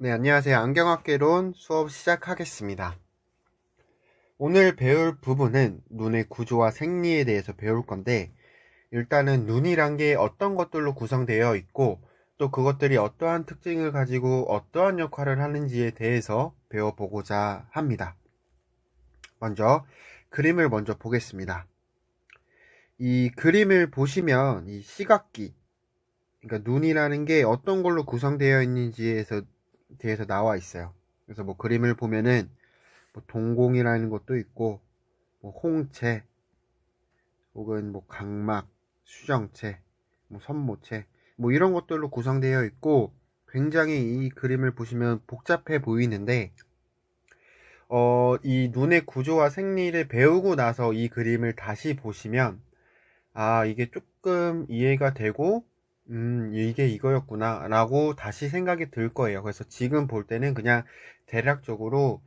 네, 안녕하세요. 안경학개론 수업 시작하겠습니다. 오늘 배울 부분은 눈의 구조와 생리에 대해서 배울 건데, 일단은 눈이란 게 어떤 것들로 구성되어 있고, 또 그것들이 어떠한 특징을 가지고 어떠한 역할을 하는지에 대해서 배워보고자 합니다. 먼저 그림을 먼저 보겠습니다. 이 그림을 보시면 이 시각기, 그러니까 눈이라는 게 어떤 걸로 구성되어 있는지에 대해서 나와 있어요. 그래서 뭐 그림을 보면은 뭐 동공이라는 것도 있고, 뭐 홍채, 혹은 뭐 각막, 수정체, 뭐 선모체, 뭐 이런 것들로 구성되어 있고, 굉장히 이 그림을 보시면 복잡해 보이는데, 이 눈의 구조와 생리를 배우고 나서 이 그림을 다시 보시면, 아, 이게 조금 이해가 되고, 이게 이거였구나, 라고 다시 생각이 들 거예요. 그래서 지금 볼 때는 그냥 대략적으로,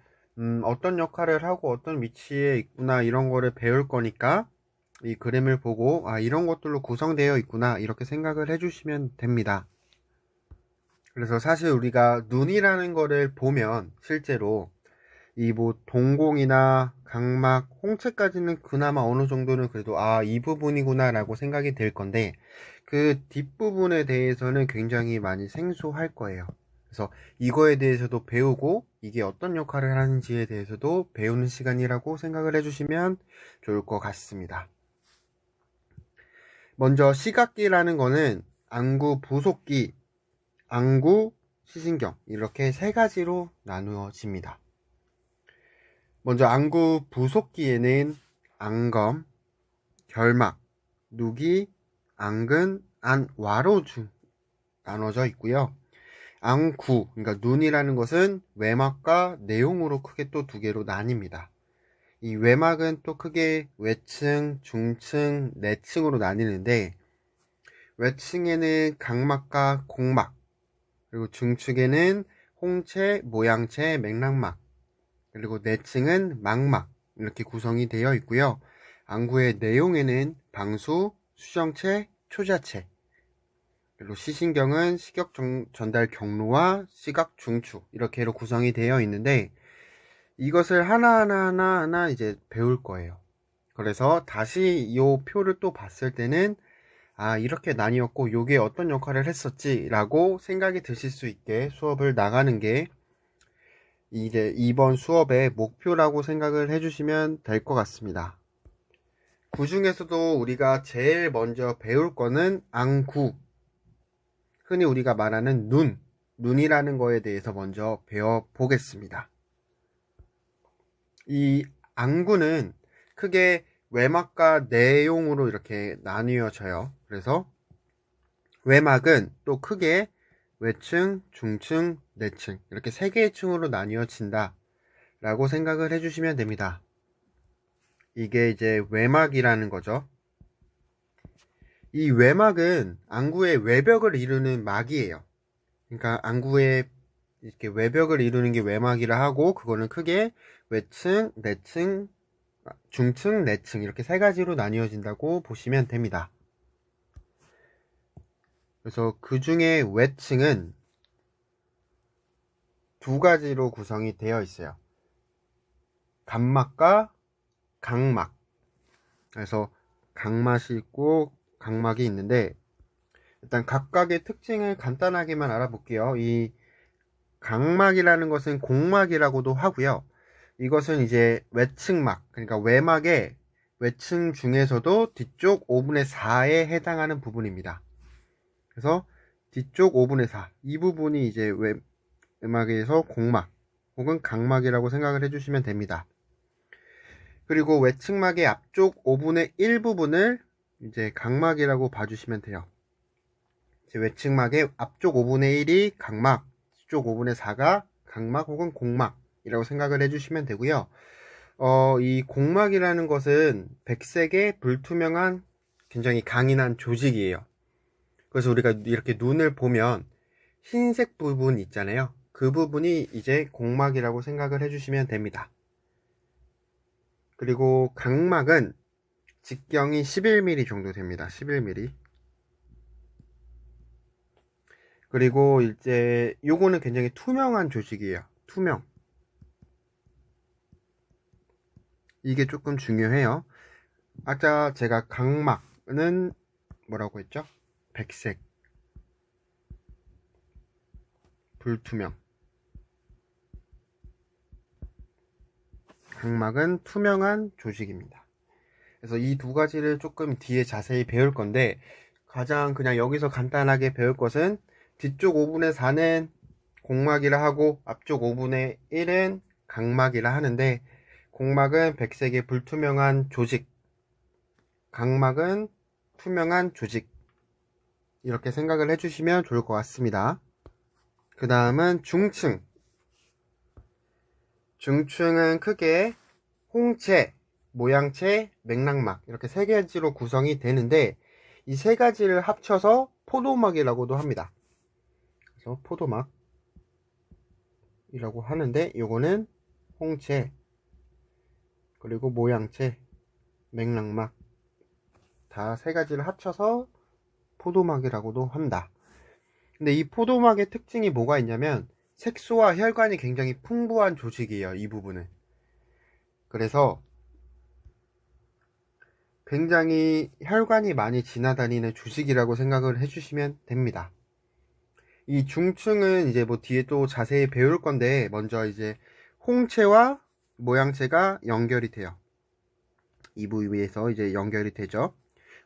어떤 역할을 하고 어떤 위치에 있구나, 이런 거를 배울 거니까, 이 그림을 보고, 아, 이런 것들로 구성되어 있구나, 이렇게 생각을 해주시면 됩니다. 그래서 사실 우리가 눈이라는 거를 보면, 실제로, 이 뭐 동공이나 각막, 홍채까지는 그나마 어느 정도는 그래도 아, 이 부분이구나 라고 생각이 될 건데 그 뒷부분에 대해서는 굉장히 많이 생소할 거예요. 그래서 이거에 대해서도 배우고 이게 어떤 역할을 하는지에 대해서도 배우는 시간이라고 생각을 해주시면 좋을 것 같습니다. 먼저 시각기라는 거는 안구, 부속기, 안구, 시신경 이렇게 세 가지로 나누어집니다. 먼저 안구 부속기에는 안검, 결막, 누기, 안근, 안와로 중 나눠져 있고요. 안구, 그러니까 눈이라는 것은 외막과 내용으로 크게 또 두 개로 나뉩니다. 이 외막은 또 크게 외층, 중층, 내층으로 나뉘는데 외층에는 각막과 공막, 그리고 중층에는 홍채, 모양채, 맥락막, 그리고 내층은 망막 이렇게 구성이 되어 있고요. 안구의 내용에는 방수, 수정체, 초자체, 그리고 시신경은 시각 전달 경로와 시각 중추 이렇게로 구성이 되어 있는데 이것을 하나하나 이제 배울 거예요. 그래서 다시 이 표를 또 봤을 때는 아, 이렇게 나뉘었고 요게 어떤 역할을 했었지 라고 생각이 드실 수 있게 수업을 나가는 게 이제 이번 수업의 목표라고 생각을 해주시면 될 것 같습니다. 그 중에서도 우리가 제일 먼저 배울 거는 안구, 흔히 우리가 말하는 눈이라는 거에 대해서 먼저 배워보겠습니다. 이 안구는 크게 외막과 내용으로 이렇게 나뉘어져요. 그래서 외막은 또 크게 외층, 중층, 내층 이렇게 세 개의 층으로 나뉘어진다 라고 생각을 해주시면 됩니다. 이게 이제 외막이라는 거죠. 이 외막은 안구의 외벽을 이루는 막이에요. 그러니까 안구의 이렇게 외벽을 이루는 게 외막이라 하고 그거는 크게 외층, 내층, 중층, 내층 이렇게 세 가지로 나뉘어진다고 보시면 됩니다. 그래서 그 중에 외층은 두 가지로 구성이 되어 있어요. 간막과 각막. 그래서 각막이 있고 각막이 있는데 일단 각각의 특징을 간단하게만 알아볼게요. 이 각막이라는 것은 공막이라고도 하고요. 이것은 이제 외층막, 그러니까 외막의 외층 중에서도 뒤쪽 5분의 4에 해당하는 부분입니다. 그래서 뒤쪽 5분의 4, 이 부분이 이제 외막에서 공막 혹은 각막이라고 생각을 해주시면 됩니다. 그리고 외층막의 앞쪽 5분의 1 부분을 이제 각막이라고 봐주시면 돼요. 외측막의 앞쪽 5분의 1이 각막, 뒤쪽 5분의 4가 각막 혹은 공막이라고 생각을 해주시면 되고요. 이 공막이라는 것은 백색의 불투명한 굉장히 강인한 조직이에요. 그래서 우리가 이렇게 눈을 보면 흰색 부분 있잖아요. 그 부분이 이제 공막이라고 생각을 해주시면 됩니다. 그리고 각막은 직경이 11mm 정도 됩니다. 11mm. 그리고 이제 요거는 굉장히 투명한 조직이에요. 투명. 이게 조금 중요해요. 아까 제가 각막은 뭐라고 했죠? 백색, 불투명. 각막은 투명한 조직입니다. 그래서 이 두 가지를 조금 뒤에 자세히 배울 건데, 가장 그냥 여기서 간단하게 배울 것은 뒤쪽 5분의 4는 공막이라 하고 앞쪽 5분의 1은 각막이라 하는데, 공막은 백색의 불투명한 조직, 각막은 투명한 조직, 이렇게 생각을 해주시면 좋을 것 같습니다. 그 다음은 중층. 중층은 크게 홍채, 모양채, 맥락막 이렇게 세 가지로 구성이 되는데, 이 세 가지를 합쳐서 포도막이라고도 합니다. 그래서 포도막이라고 하는데, 요거는 홍채, 그리고 모양채, 맥락막 다 세 가지를 합쳐서 포도막이라고도 한다. 근데 이 포도막의 특징이 뭐가 있냐면 색소와 혈관이 굉장히 풍부한 조직이에요. 이 부분은. 그래서 굉장히 혈관이 많이 지나다니는 조직이라고 생각을 해주시면 됩니다. 이 중층은 이제 뭐 뒤에 또 자세히 배울 건데, 먼저 이제 홍채와 모양채가 연결이 돼요. 이 부위에서 이제 연결이 되죠.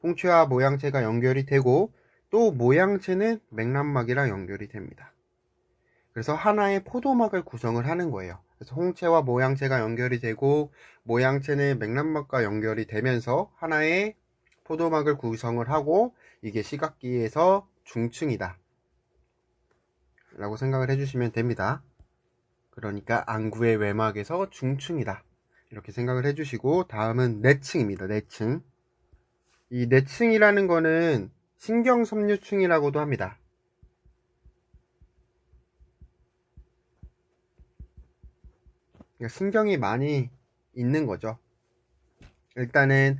홍채와 모양채가 연결이 되고, 또 모양채는 맥락막이랑 연결이 됩니다. 그래서 하나의 포도막을 구성을 하는 거예요. 그래서 홍채와 모양채가 연결이 되고, 모양채는 맥락막과 연결이 되면서 하나의 포도막을 구성을 하고, 이게 시각기에서 중층이다 라고 생각을 해주시면 됩니다. 그러니까 안구의 외막에서 중층이다 이렇게 생각을 해주시고, 다음은 내층입니다. 내층. 이 내층이라는 거는 신경섬유층이라고도 합니다. 그러니까 신경이 많이 있는 거죠. 일단은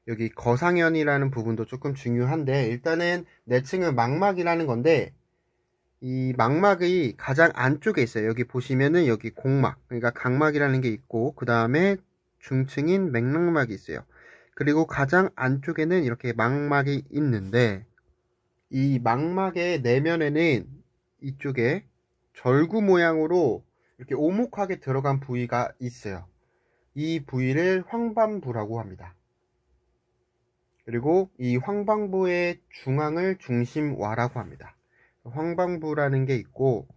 여기 거상현이라는 부분도 조금 중요한데, 일단은 내층은 망막이라는 건데, 이 망막이 가장 안쪽에 있어요. 여기 보시면은 여기 공막, 그러니까 각막이라는 게 있고, 그 다음에 중층인 맥락막이 있어요. 그리고 가장 안쪽에는 이렇게 망막이 있는데, 이 망막의 내면에는 이쪽에 절구 모양으로 이렇게 오목하게 들어간 부위가 있어요. 이 부위를 황반부라고 합니다. 그리고 이 황반부의 중앙을 중심와라고 합니다. 황반부라는 게 있고,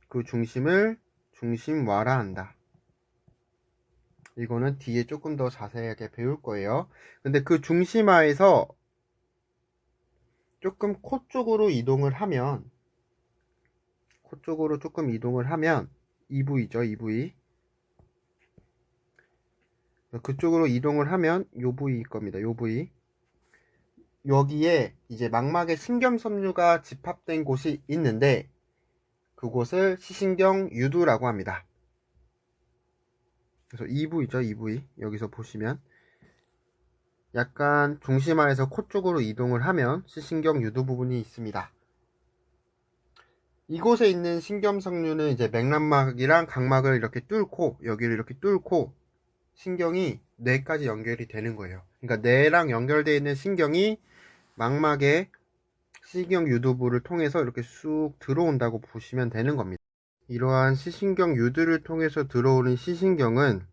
그 중심을 중심와라 한다. 이거는 뒤에 조금 더 자세하게 배울 거예요. 근데 그 중심화에서 조금 코 쪽으로 이동을 하면, 코 쪽으로 조금 이동을 하면 이 부위죠, 이 부위. 그쪽으로 이동을 하면 요 부위일 겁니다. 요 부위. 여기에 이제 망막에 신경섬유가 집합된 곳이 있는데, 그곳을 시신경 유두라고 합니다. 그래서 이 부위죠, 이 부위. 여기서 보시면 약간 중심화에서 코 쪽으로 이동을 하면 시신경 유두 부분이 있습니다. 이곳에 있는 신경섬유는 이제 맥락막이랑 각막을 이렇게 뚫고, 여기를 이렇게 뚫고 신경이 뇌까지 연결이 되는 거예요. 그러니까 뇌랑 연결되어 있는 신경이 망막의 시신경 유두부를 통해서 이렇게 쑥 들어온다고 보시면 되는 겁니다. 이러한 시신경 유두를 통해서 들어오는 시신경은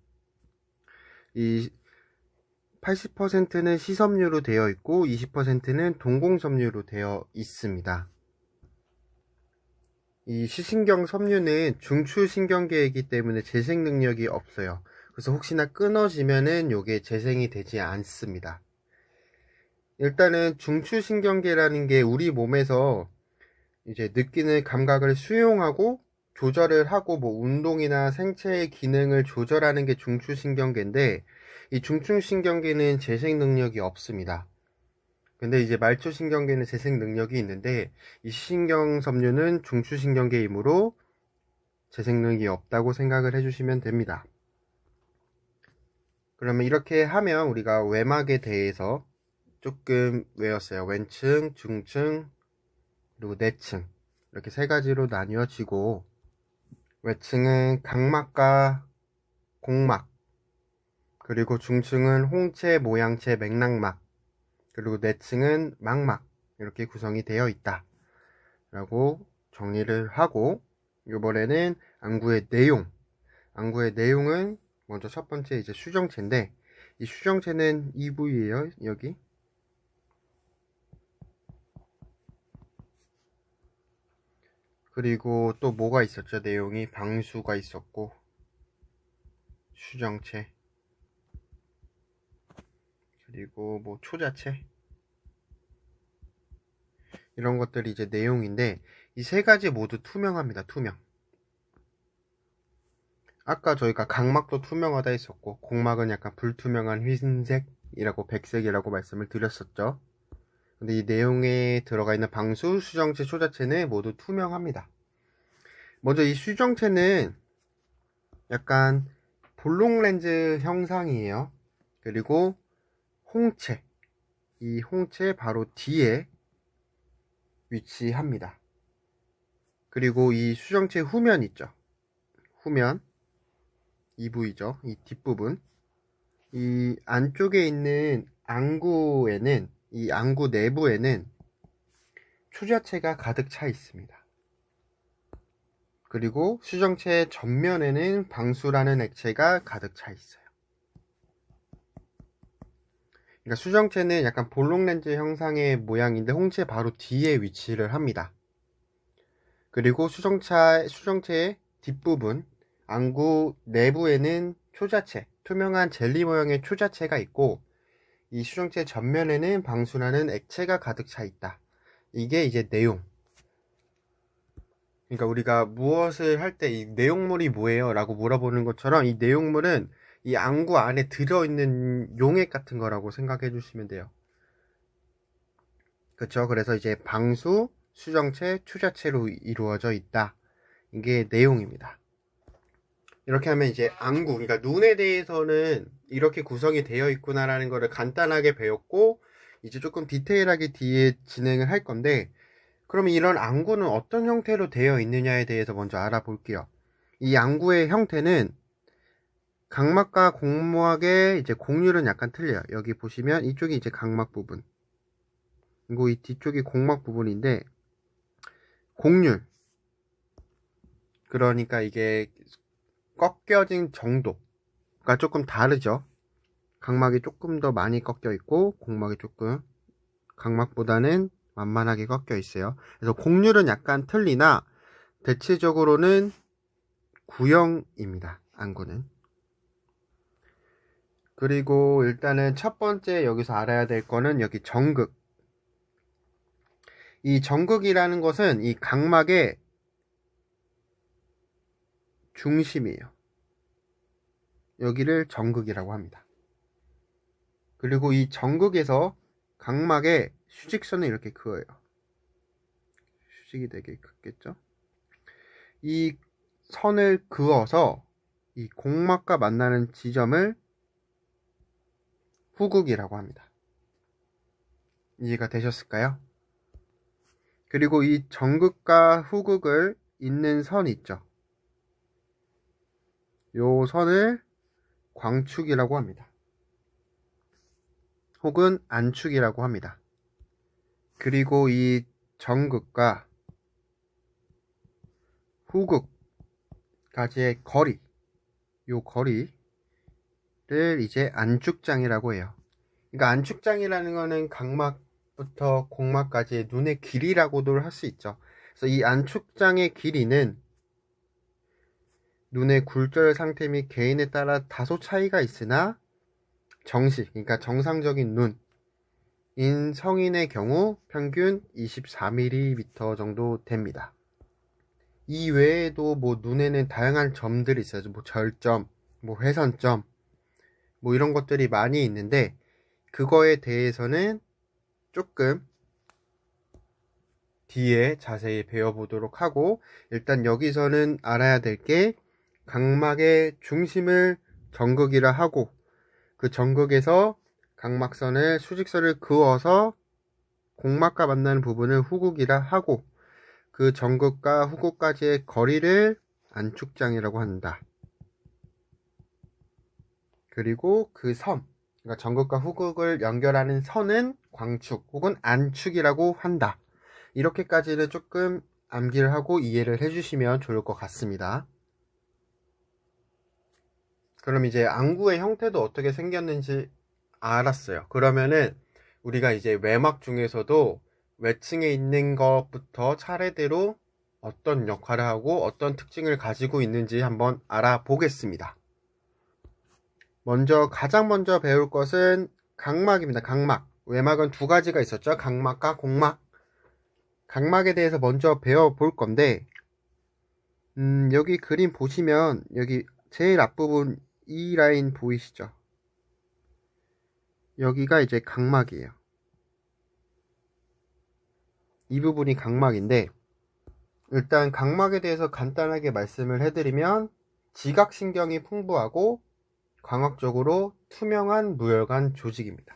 이 80%는 시섬유로 되어 있고 20%는 동공섬유로 되어 있습니다. 이 시신경 섬유는 중추신경계이기 때문에 재생 능력이 없어요. 그래서 혹시나 끊어지면은 요게 재생이 되지 않습니다. 일단은 중추신경계라는 게 우리 몸에서 이제 느끼는 감각을 수용하고 조절을 하고, 뭐 운동이나 생체의 기능을 조절하는 게 중추신경계인데, 이 중추신경계는 재생 능력이 없습니다. 근데 이제 말초신경계는 재생 능력이 있는데, 이 시신경섬유는 중추신경계이므로 재생 능력이 없다고 생각을 해주시면 됩니다. 그러면 이렇게 하면 우리가 외막에 대해서 조금 외웠어요. 왼층, 중층, 그리고 내층, 이렇게 세 가지로 나뉘어지고, 외층은 각막과 공막, 그리고 중층은 홍채, 모양채, 맥락막, 그리고 내층은 망막, 이렇게 구성이 되어 있다 라고 정리를 하고, 이번에는 안구의 내용은 먼저 첫 번째 이제 수정체인데, 이 수정체는 이 부위예요. 여기. 그리고 또 뭐가 있었죠? 내용이 방수가 있었고, 수정체, 그리고 뭐 초자체, 이런 것들이 이제 내용인데, 이 세 가지 모두 투명합니다. 투명. 아까 저희가 각막도 투명하다 했었고, 공막은 약간 불투명한 흰색이라고 백색이라고 말씀을 드렸었죠. 근데 이 내용에 들어가 있는 방수, 수정체, 초자체는 모두 투명합니다. 먼저 이 수정체는 약간 볼록 렌즈 형상이에요. 그리고 홍채, 이 홍채 바로 뒤에 위치합니다. 그리고 이 수정체 후면 있죠. 후면, 이 부위죠. 이 뒷부분. 이 안쪽에 있는 안구에는, 이 안구 내부에는 초자체가 가득 차 있습니다. 그리고 수정체 전면에는 방수라는 액체가 가득 차 있어요. 그러니까 수정체는 약간 볼록 렌즈 형상의 모양인데 홍채 바로 뒤에 위치를 합니다. 그리고 수정체의 뒷부분, 안구 내부에는 초자체, 투명한 젤리 모양의 초자체가 있고, 이 수정체 전면에는 방수라는 액체가 가득 차 있다. 이게 이제 내용. 그러니까 우리가 무엇을 할 때 이 내용물이 뭐예요? 라고 물어보는 것처럼 이 내용물은 이 안구 안에 들어있는 용액 같은 거라고 생각해 주시면 돼요. 그쵸? 그래서 이제 방수, 수정체, 초자체로 이루어져 있다. 이게 내용입니다. 이렇게 하면 이제 안구, 그러니까 눈에 대해서는 이렇게 구성이 되어 있구나라는 거를 간단하게 배웠고, 이제 조금 디테일하게 뒤에 진행을 할 건데, 그러면 이런 안구는 어떤 형태로 되어 있느냐에 대해서 먼저 알아볼게요. 이 안구의 형태는 각막과 공막의 이제 곡률은 약간 틀려요. 여기 보시면 이쪽이 이제 각막 부분, 그리고 이 뒤쪽이 공막 부분인데, 곡률, 그러니까 이게 꺾여진 정도가 조금 다르죠. 각막이 조금 더 많이 꺾여 있고 공막이 조금 각막보다는 만만하게 꺾여 있어요. 그래서 곡률은 약간 틀리나 대체적으로는 구형입니다. 안구는. 그리고 일단은 첫 번째 여기서 알아야 될 거는 여기 정극. 이 정극이라는 것은 이 각막의 중심이에요. 여기를 정극이라고 합니다. 그리고 이 정극에서 각막에 수직선을 이렇게 그어요. 수직이 되게 긋겠죠? 이 선을 그어서 이 공막과 만나는 지점을 후극이라고 합니다. 이해가 되셨을까요? 그리고 이 정극과 후극을 잇는 선 있죠? 요 선을 광축이라고 합니다. 혹은 안축이라고 합니다. 그리고 이 정극과 후극까지의 거리, 요 거리를 이제 안축장이라고 해요. 그러니까 안축장이라는 거는 각막부터 공막까지의 눈의 길이라고도 할 수 있죠. 그래서 이 안축장의 길이는 눈의 굴절 상태 및 개인에 따라 다소 차이가 있으나 정식, 그러니까 정상적인 눈인 성인의 경우 평균 24mm 정도 됩니다. 이 외에도 뭐 눈에는 다양한 점들이 있어요. 뭐 절점, 뭐 회선점, 뭐 이런 것들이 많이 있는데 그거에 대해서는 조금 뒤에 자세히 배워보도록 하고, 일단 여기서는 알아야 될 게 각막의 중심을 정극이라 하고, 그 정극에서 각막선을 수직선을 그어서 공막과 만나는 부분을 후극이라 하고, 그 전극과 후극까지의 거리를 안축장이라고 한다. 그리고 그 선, 그러니까 전극과 후극을 연결하는 선은 광축 혹은 안축이라고 한다. 이렇게까지는 조금 암기를 하고 이해를 해주시면 좋을 것 같습니다. 그럼 이제 안구의 형태도 어떻게 생겼는지 알았어요. 그러면은 우리가 이제 외막 중에서도 외층에 있는 것부터 차례대로 어떤 역할을 하고 어떤 특징을 가지고 있는지 한번 알아보겠습니다. 가장 먼저 배울 것은 각막입니다. 각막. 외막은 두 가지가 있었죠. 각막과 곡막. 각막에 대해서 먼저 배워볼 건데, 여기 그림 보시면, 여기 제일 앞부분 이 라인 보이시죠? 여기가 이제 각막이에요. 이 부분이 각막인데, 일단 각막에 대해서 간단하게 말씀을 해드리면, 지각신경이 풍부하고, 광학적으로 투명한 무혈관 조직입니다.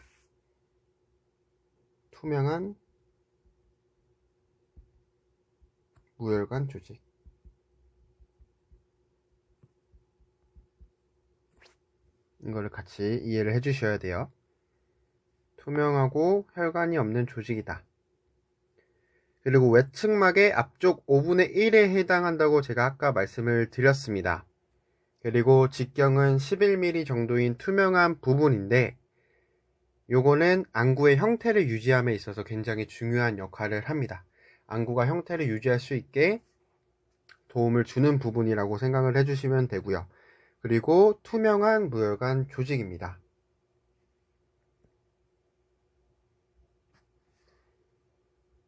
투명한 무혈관 조직. 이거를 같이 이해를 해주셔야 돼요. 투명하고 혈관이 없는 조직이다. 그리고 외측막의 앞쪽 5분의 1에 해당한다고 제가 아까 말씀을 드렸습니다. 그리고 직경은 11mm 정도인 투명한 부분인데, 요거는 안구의 형태를 유지함에 있어서 굉장히 중요한 역할을 합니다. 안구가 형태를 유지할 수 있게 도움을 주는 부분이라고 생각을 해주시면 되고요. 그리고 투명한 무혈관 조직입니다.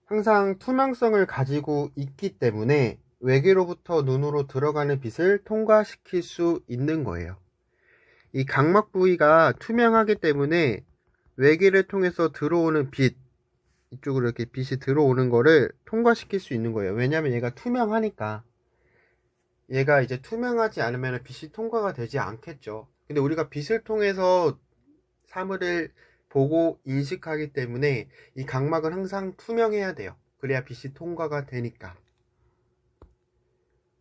항상 투명성을 가지고 있기 때문에 외계로부터 눈으로 들어가는 빛을 통과시킬 수 있는 거예요. 이 각막 부위가 투명하기 때문에 외계를 통해서 들어오는 빛, 이쪽으로 이렇게 빛이 들어오는 거를 통과시킬 수 있는 거예요. 왜냐면 얘가 투명하니까. 얘가 이제 투명하지 않으면 빛이 통과가 되지 않겠죠. 근데 우리가 빛을 통해서 사물을 보고 인식하기 때문에 이 각막은 항상 투명해야 돼요. 그래야 빛이 통과가 되니까.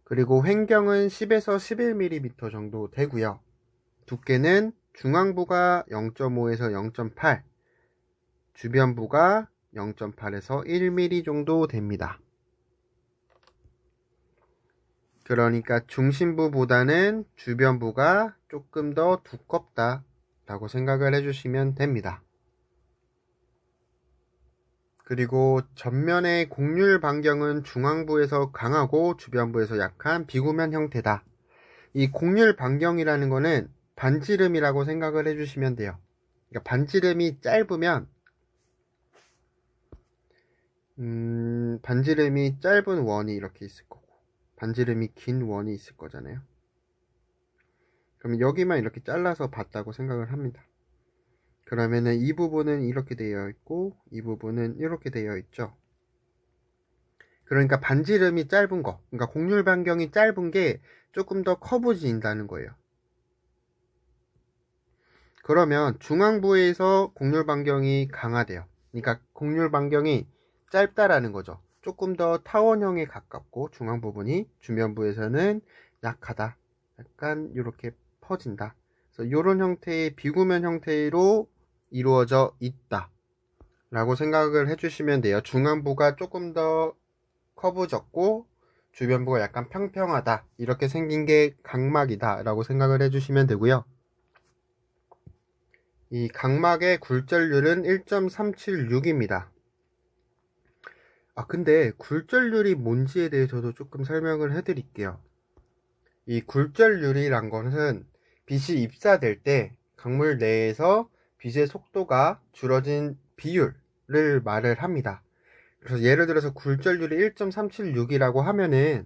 그리고 횡경은 10에서 11mm 정도 되고요. 두께는 중앙부가 0.5에서 0.8, 주변부가 0.8에서 1mm 정도 됩니다. 그러니까 중심부보다는 주변부가 조금 더 두껍다 라고 생각을 해주시면 됩니다. 그리고 전면의 곡률 반경은 중앙부에서 강하고 주변부에서 약한 비구면 형태다. 이 곡률 반경이라는 거는 반지름이라고 생각을 해주시면 돼요. 그러니까 반지름이 짧으면 반지름이 짧은 원이 이렇게 있을 거고 반지름이 긴 원이 있을 거잖아요. 그럼 여기만 이렇게 잘라서 봤다고 생각을 합니다. 그러면은 이 부분은 이렇게 되어 있고 이 부분은 이렇게 되어 있죠. 그러니까 반지름이 짧은 거, 그러니까 곡률 반경이 짧은 게 조금 더 커 보인다는 거예요. 그러면 중앙부에서 곡률 반경이 강화돼요. 그러니까 곡률 반경이 짧다라는 거죠. 조금 더 타원형에 가깝고 중앙 부분이 주변부에서는 약하다. 약간 이렇게 퍼진다. 그래서 이런 형태의 비구면 형태로 이루어져 있다 라고 생각을 해주시면 돼요. 중앙부가 조금 더 커브졌고 주변부가 약간 평평하다. 이렇게 생긴 게 각막이다 라고 생각을 해주시면 되고요. 이 각막의 굴절률은 1.376입니다. 근데 굴절률이 뭔지에 대해서도 조금 설명을 해드릴게요. 이 굴절률이란 것은 빛이 입사될 때 강물 내에서 빛의 속도가 줄어진 비율을 말을 합니다. 그래서 예를 들어서 굴절률이 1.376이라고 하면은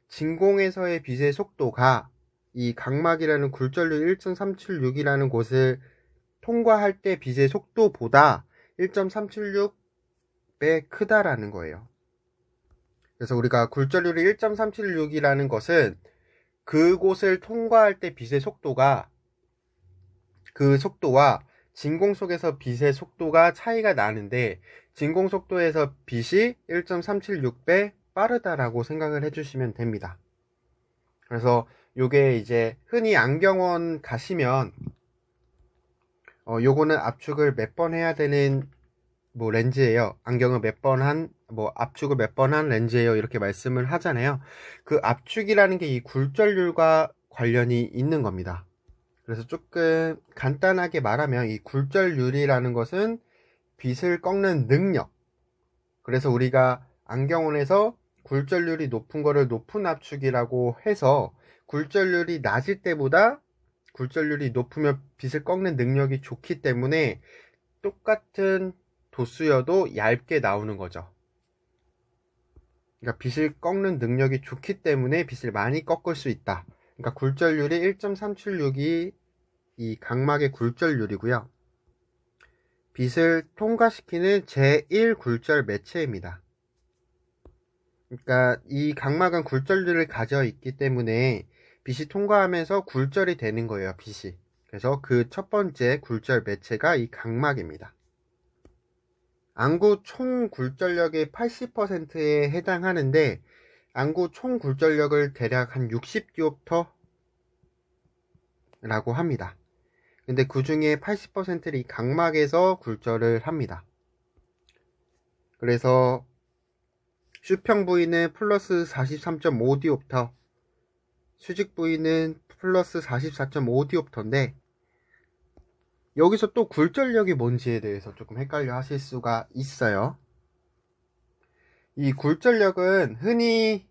진공에서의 빛의 속도가 이 각막이라는 굴절률 1.376이라는 곳을 통과할 때 빛의 속도보다 1.376배 크다라는 거예요. 그래서 우리가 굴절률이 1.376이라는 것은 그곳을 통과할 때 빛의 속도가 그 속도와 진공 속에서 빛의 속도가 차이가 나는데 진공 속도에서 빛이 1.376배 빠르다라고 생각을 해주시면 됩니다. 그래서 요게 이제 흔히 안경원 가시면 요거는 압축을 몇 번 해야 되는 렌즈예요. 안경을 몇 번 한, 압축을 몇 번 한 렌즈예요. 이렇게 말씀을 하잖아요. 그 압축이라는 게 이 굴절률과 관련이 있는 겁니다. 그래서 조금 간단하게 말하면 이 굴절률이라는 것은 빛을 꺾는 능력. 그래서 우리가 안경원에서 굴절률이 높은 거를 높은 압축이라고 해서 굴절률이 낮을 때보다 굴절률이 높으면 빛을 꺾는 능력이 좋기 때문에 똑같은 도수여도 얇게 나오는 거죠. 그러니까 빛을 꺾는 능력이 좋기 때문에 빛을 많이 꺾을 수 있다. 그러니까 굴절률이 1.376이 이 각막의 굴절률이고요. 빛을 통과시키는 제1굴절 매체입니다. 그러니까 이 각막은 굴절률을 가져 있기 때문에 빛이 통과하면서 굴절이 되는 거예요, 빛이. 그래서 그 첫 번째 굴절 매체가 이 각막입니다. 안구 총 굴절력의 80%에 해당하는데 안구 총 굴절력을 대략 한 60디옵터 라고 합니다. 근데 그 중에 80%를 이 각막에서 굴절을 합니다. 그래서 수평 부위는 플러스 43.5디옵터, 수직 부위는 플러스 44.5디옵터인데 여기서 또 굴절력이 뭔지에 대해서 조금 헷갈려 하실 수가 있어요. 이 굴절력은 흔히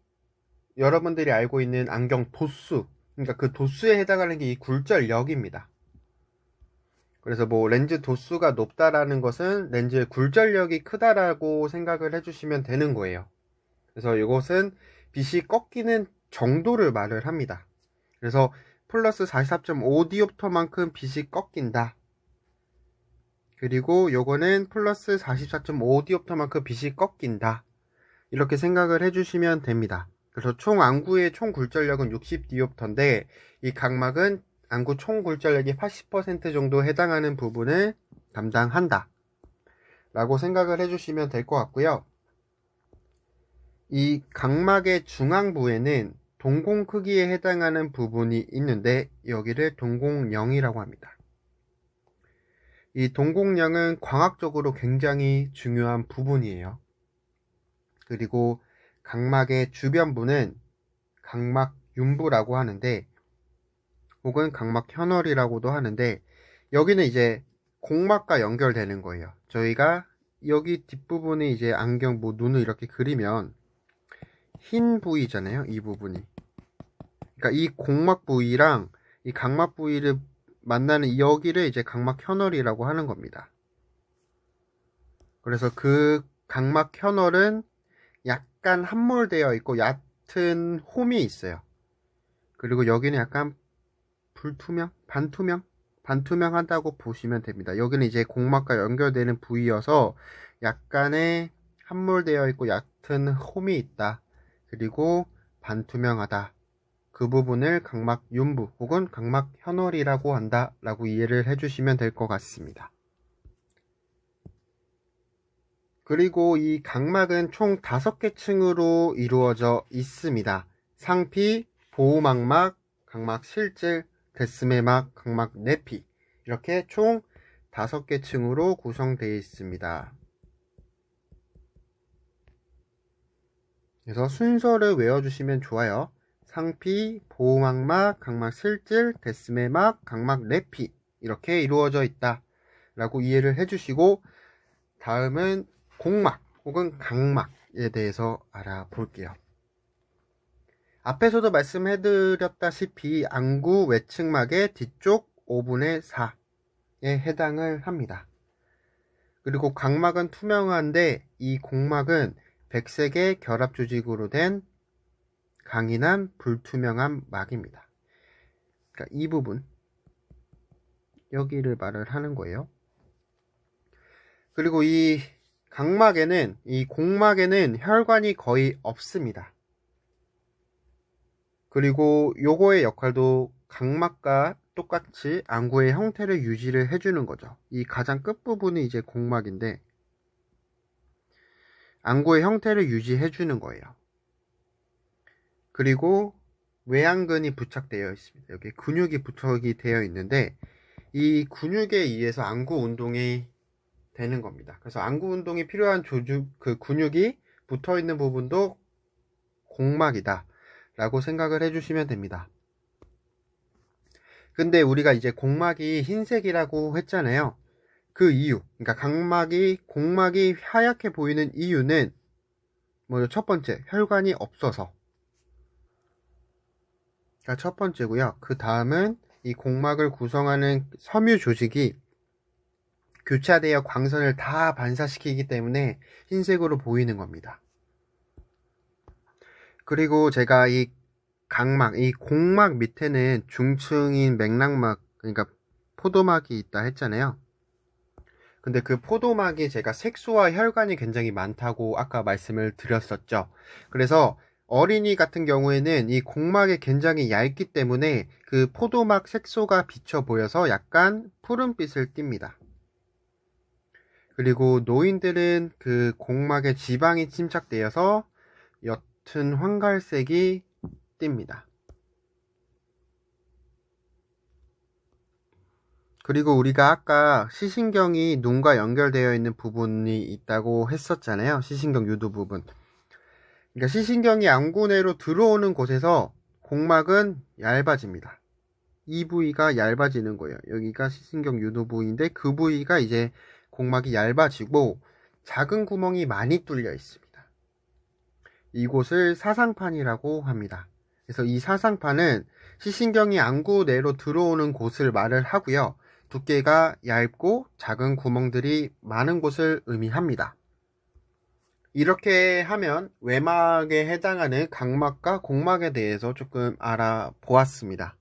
여러분들이 알고 있는 안경 도수, 그러니까 그 도수에 해당하는 게 이 굴절력입니다. 그래서 렌즈 도수가 높다라는 것은 렌즈의 굴절력이 크다라고 생각을 해주시면 되는 거예요. 그래서 이것은 빛이 꺾이는 정도를 말을 합니다. 그래서 플러스 44.5디옵터만큼 빛이 꺾인다. 그리고 요거는 플러스 44.5디옵터만큼 빛이 꺾인다. 이렇게 생각을 해주시면 됩니다. 그래서 총 안구의 총 굴절력은 60디옵터인데 이 각막은 안구 총 굴절력이 80% 정도 해당하는 부분을 담당한다 라고 생각을 해주시면 될 것 같고요. 이 각막의 중앙부에는 동공 크기에 해당하는 부분이 있는데 여기를 동공령이라고 합니다. 이 동공령은 광학적으로 굉장히 중요한 부분이에요. 그리고 각막의 주변부는 각막윤부라고 하는데 혹은 각막현월이라고도 하는데 여기는 이제 공막과 연결되는 거예요. 저희가 여기 뒷부분에 이제 안경 눈을 이렇게 그리면 흰 부위잖아요. 이 부분이. 그러니까 이 공막 부위랑 이 각막 부위를 만나는 여기를 이제 각막현월이라고 하는 겁니다. 그래서 그 각막현월은 약간 함몰되어 있고 얕은 홈이 있어요. 그리고 여기는 약간 불투명? 반투명하다고 보시면 됩니다. 여기는 이제 공막과 연결되는 부위여서 약간의 함몰되어 있고 얕은 홈이 있다. 그리고 반투명하다. 그 부분을 각막윤부 혹은 각막현월이라고 한다 라고 이해를 해주시면 될 것 같습니다. 그리고 이 각막은 총 5개 층으로 이루어져 있습니다. 상피, 보호막막, 각막실질, 데스매막, 각막내피 이렇게 총 5개 층으로 구성되어 있습니다. 그래서 순서를 외워주시면 좋아요. 상피, 보호막막, 각막실질, 데스매막, 각막내피 이렇게 이루어져 있다 라고 이해를 해주시고 다음은 공막 혹은 각막에 대해서 알아볼게요. 앞에서도 말씀해드렸다시피 안구 외측막의 뒤쪽 5분의 4에 해당을 합니다. 그리고 각막은 투명한데 이 공막은 백색의 결합 조직으로 된 강인한 불투명한 막입니다. 그러니까 이 부분 여기를 말을 하는 거예요. 그리고 이 각막에는 이 공막에는 혈관이 거의 없습니다. 그리고 요거의 역할도 각막과 똑같이 안구의 형태를 유지를 해주는 거죠. 이 가장 끝부분이 이제 공막인데 안구의 형태를 유지해 주는 거예요. 그리고 외양근이 부착되어 있습니다. 여기 근육이 부착이 되어 있는데 이 근육에 의해서 안구 운동이 되는 겁니다. 그래서 안구 운동이 필요한 그 근육이 붙어 있는 부분도 공막이다 라고 생각을 해주시면 됩니다. 근데 우리가 이제 공막이 흰색이라고 했잖아요. 그 이유, 그러니까 공막이 하얗게 보이는 이유는 먼저 첫 번째, 혈관이 없어서. 가 첫 번째고요. 그 다음은 이 공막을 구성하는 섬유 조직이 교차되어 광선을 다 반사시키기 때문에 흰색으로 보이는 겁니다. 그리고 제가 이 공막 밑에는 중층인 맥락막, 그러니까 포도막이 있다 했잖아요. 근데 그 포도막이 제가 색소와 혈관이 굉장히 많다고 아까 말씀을 드렸었죠. 그래서 어린이 같은 경우에는 이 공막이 굉장히 얇기 때문에 그 포도막 색소가 비쳐 보여서 약간 푸른빛을 띱니다. 그리고 노인들은 그 공막에 지방이 침착되어서 옅은 황갈색이 띱니다. 그리고 우리가 아까 시신경이 눈과 연결되어 있는 부분이 있다고 했었잖아요. 시신경 유두 부분. 그러니까 시신경이 안구 내로 들어오는 곳에서 공막은 얇아집니다. 이 부위가 얇아지는 거예요. 여기가 시신경 유두 부위인데 그 부위가 이제 공막이 얇아지고 작은 구멍이 많이 뚫려 있습니다. 이곳을 사상판이라고 합니다. 그래서 이 사상판은 시신경이 안구 내로 들어오는 곳을 말을 하고요. 두께가 얇고 작은 구멍들이 많은 곳을 의미합니다. 이렇게 하면 외막에 해당하는 각막과 공막에 대해서 조금 알아보았습니다.